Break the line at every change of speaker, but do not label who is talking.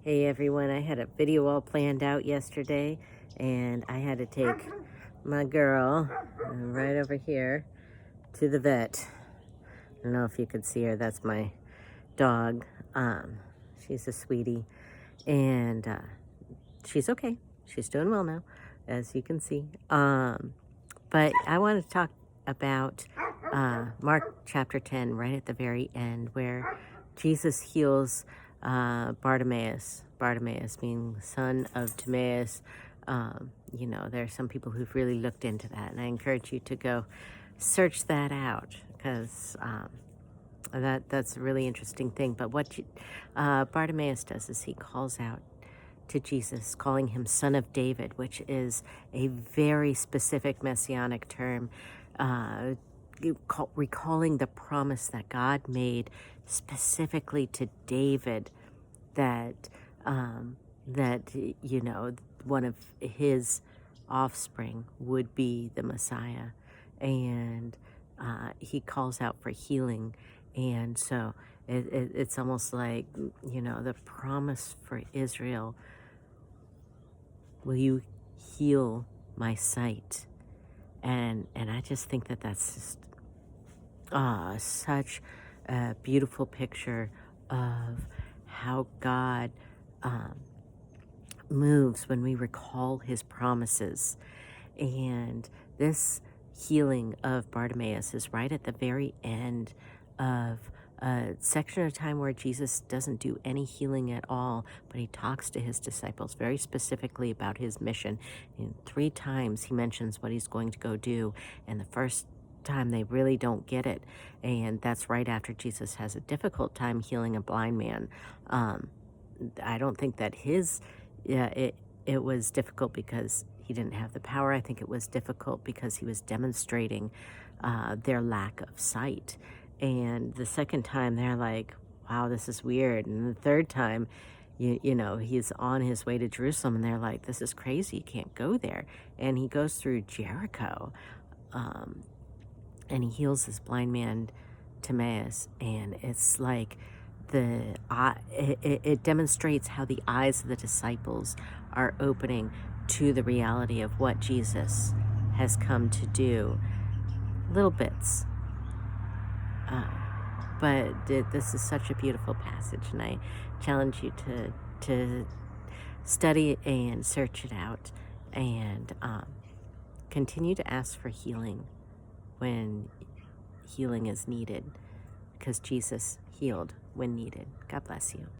Hey everyone, I had a video all planned out yesterday and I had to take my girl right over here to the vet. I don't know if you could see her, that's my dog. She's a sweetie and she's okay. She's doing well now, as you can see. But I want to talk about Mark chapter 10 right at the very end where Jesus heals Bartimaeus. Bartimaeus being the son of Timaeus. You know, there are some people who've really looked into that, and I encourage you to go search that out because that's a really interesting thing. But what Bartimaeus does is he calls out to Jesus, calling him Son of David, which is a very specific messianic term, recalling the promise that God made specifically to David that you know, one of his offspring would be the Messiah, and he calls out for healing, and so it's almost like, you know, the promise for Israel. Will you heal my sight? And I just think that that's just such a beautiful picture of how God moves when we recall his promises. And this healing of Bartimaeus is right at the very end of a section of time where Jesus doesn't do any healing at all, but he talks to his disciples very specifically about his mission. And 3 times he mentions what he's going to go do, and the first time they really don't get it, and that's right after Jesus has a difficult time healing a blind man. I don't think that it was difficult because he didn't have the power. I think it was difficult because he was demonstrating their lack of sight. And the second time they're like, wow, this is weird. And the third time, you know, he's on his way to Jerusalem and they're like, this is crazy, you can't go there. And he goes through Jericho and he heals this blind man, Timaeus, and it's like it demonstrates how the eyes of the disciples are opening to the reality of what Jesus has come to do. Little bits. But this is such a beautiful passage, and I challenge you to study and search it out, and continue to ask for healing when healing is needed, because Jesus healed when needed. God bless you.